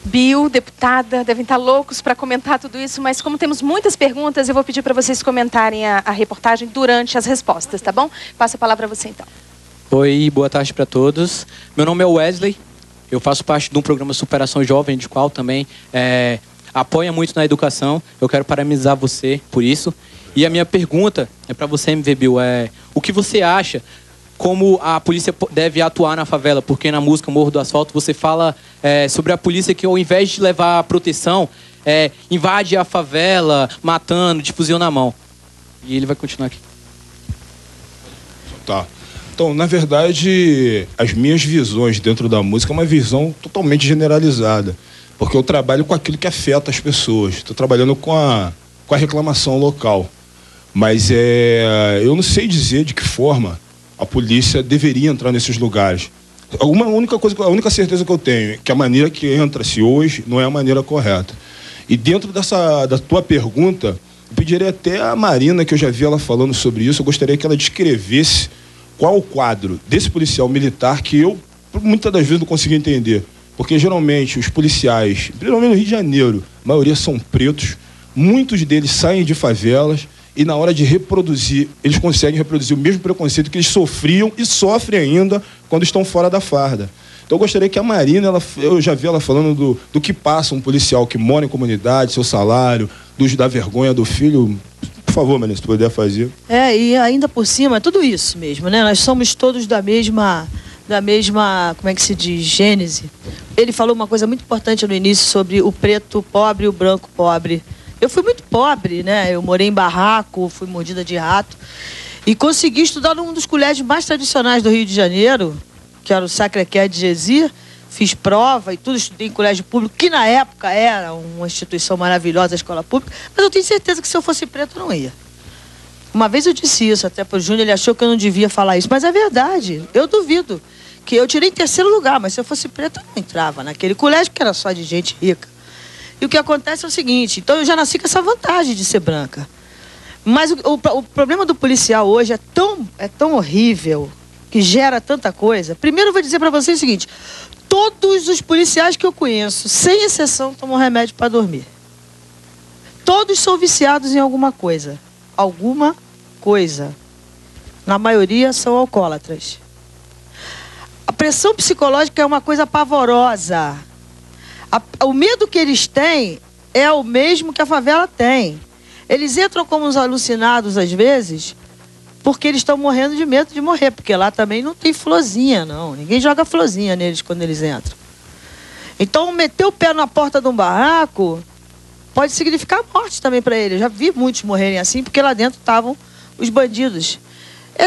Bill, deputada, devem estar loucos para comentar tudo isso, mas como temos muitas perguntas, eu vou pedir para vocês comentarem a reportagem durante as respostas, tá bom? Passo a palavra a você, então. Oi, boa tarde para todos. Meu nome é Wesley, eu faço parte de um programa Superação Jovem, de qual também apoia muito na educação. Eu quero parabenizar você por isso. E a minha pergunta é para você, MV Bill, o que você acha como a polícia deve atuar na favela? Porque na música Morro do Asfalto você fala sobre a polícia que, ao invés de levar a proteção, invade a favela, matando, de fuzil na mão. E ele vai continuar aqui. Tá. Então, na verdade, as minhas visões dentro da música é uma visão totalmente generalizada. Porque eu trabalho com aquilo que afeta as pessoas. Estou trabalhando com a reclamação local. Mas eu não sei dizer de que forma a polícia deveria entrar nesses lugares. A única certeza que eu tenho é que a maneira que entra-se hoje não é a maneira correta. E dentro da tua pergunta, eu pediria até a Marina, que eu já vi ela falando sobre isso, eu gostaria que ela descrevesse qual o quadro desse policial militar que eu, muitas das vezes, não consigo entender. Porque, geralmente, os policiais, principalmente no Rio de Janeiro, a maioria são pretos, muitos deles saem de favelas, e na hora de reproduzir, eles conseguem reproduzir o mesmo preconceito que eles sofriam e sofrem ainda quando estão fora da farda. Então eu gostaria que a Marina, eu já vi ela falando do que passa um policial que mora em comunidade, seu salário, da vergonha do filho. Por favor, Marina, se tu puder fazer. E ainda por cima, é tudo isso mesmo, né? Nós somos todos da mesma, como é que se diz, gênese. Ele falou uma coisa muito importante no início sobre o preto pobre e o branco pobre. Eu fui muito pobre, né? Eu morei em barraco, fui mordida de rato. E consegui estudar num dos colégios mais tradicionais do Rio de Janeiro, que era o Sacré-Cœur de Gesir. Fiz prova e tudo, estudei em colégio público, que na época era uma instituição maravilhosa, a escola pública. Mas eu tenho certeza que se eu fosse preto, eu não ia. Uma vez eu disse isso até para o Júnior, ele achou que eu não devia falar isso. Mas é verdade, eu duvido. Que eu tirei em terceiro lugar, mas se eu fosse preto, eu não entrava naquele colégio, que era só de gente rica. E o que acontece é o seguinte, então eu já nasci com essa vantagem de ser branca. Mas o problema do policial hoje é tão horrível, que gera tanta coisa. Primeiro eu vou dizer para vocês o seguinte, todos os policiais que eu conheço, sem exceção, tomam remédio para dormir. Todos são viciados em alguma coisa. Alguma coisa. Na maioria são alcoólatras. A pressão psicológica é uma coisa pavorosa. O medo que eles têm é o mesmo que a favela tem. Eles entram como uns alucinados, às vezes, porque eles estão morrendo de medo de morrer. Porque lá também não tem florzinha, não. Ninguém joga florzinha neles quando eles entram. Então, meter o pé na porta de um barraco pode significar morte também para eles. Eu já vi muitos morrerem assim, porque lá dentro estavam os bandidos.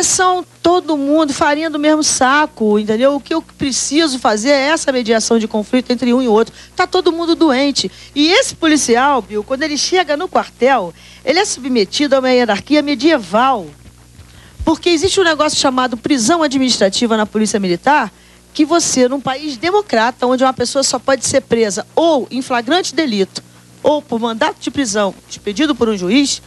São todo mundo farinha do mesmo saco, entendeu? O que eu preciso fazer é essa mediação de conflito entre um e outro. Tá todo mundo doente. E esse policial, Bill, quando ele chega no quartel, ele é submetido a uma hierarquia medieval. Porque existe um negócio chamado prisão administrativa na Polícia Militar, que você, num país democrata, onde uma pessoa só pode ser presa ou em flagrante delito, ou por mandato de prisão expedido por um juiz,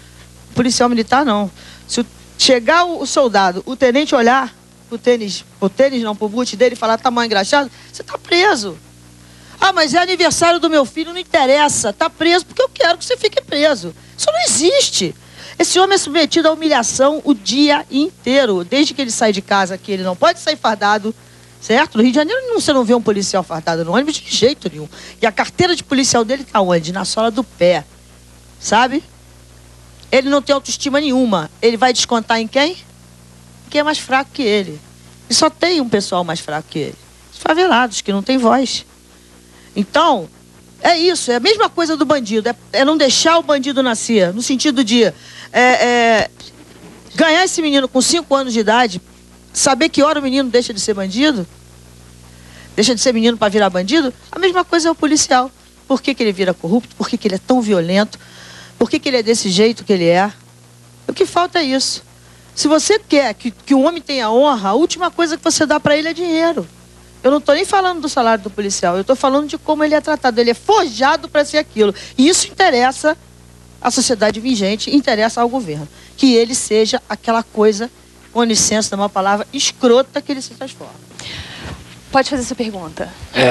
o policial militar não. Se chegar o soldado, o tenente olhar pro boot dele e falar tá mal engraxado, você tá preso. Ah, mas é aniversário do meu filho, não interessa. Tá preso porque eu quero que você fique preso. Isso não existe. Esse homem é submetido à humilhação o dia inteiro. Desde que ele sai de casa, que ele não pode sair fardado, certo? No Rio de Janeiro você não vê um policial fardado no ônibus de jeito nenhum. E a carteira de policial dele tá onde? Na sola do pé. Sabe? Ele não tem autoestima nenhuma. Ele vai descontar em quem? Quem é mais fraco que ele. E só tem um pessoal mais fraco que ele. Os favelados, que não tem voz. Então, é isso. É a mesma coisa do bandido. É não deixar o bandido nascer. No sentido de ganhar esse menino com 5 anos de idade, saber que hora o menino deixa de ser bandido, deixa de ser menino para virar bandido. A mesma coisa é o policial. Por que ele vira corrupto? Por que ele é tão violento? Por que ele é desse jeito que ele é? O que falta é isso. Se você quer que o homem tenha honra, a última coisa que você dá para ele é dinheiro. Eu não estou nem falando do salário do policial, eu estou falando de como ele é tratado. Ele é forjado para ser aquilo. E isso interessa à sociedade vigente, interessa ao governo. Que ele seja aquela coisa, com licença, uma palavra escrota que ele se transforma. Pode fazer sua pergunta.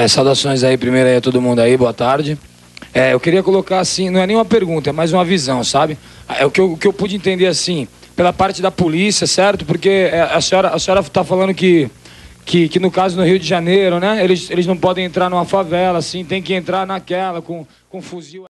Saudações aí, primeiro aí a todo mundo aí, boa tarde. Eu queria colocar assim, não é nem uma pergunta, é mais uma visão, sabe? O que eu pude entender assim, pela parte da polícia, certo? Porque a senhora está falando que no caso no Rio de Janeiro, né? Eles não podem entrar numa favela, assim, tem que entrar naquela com fuzil.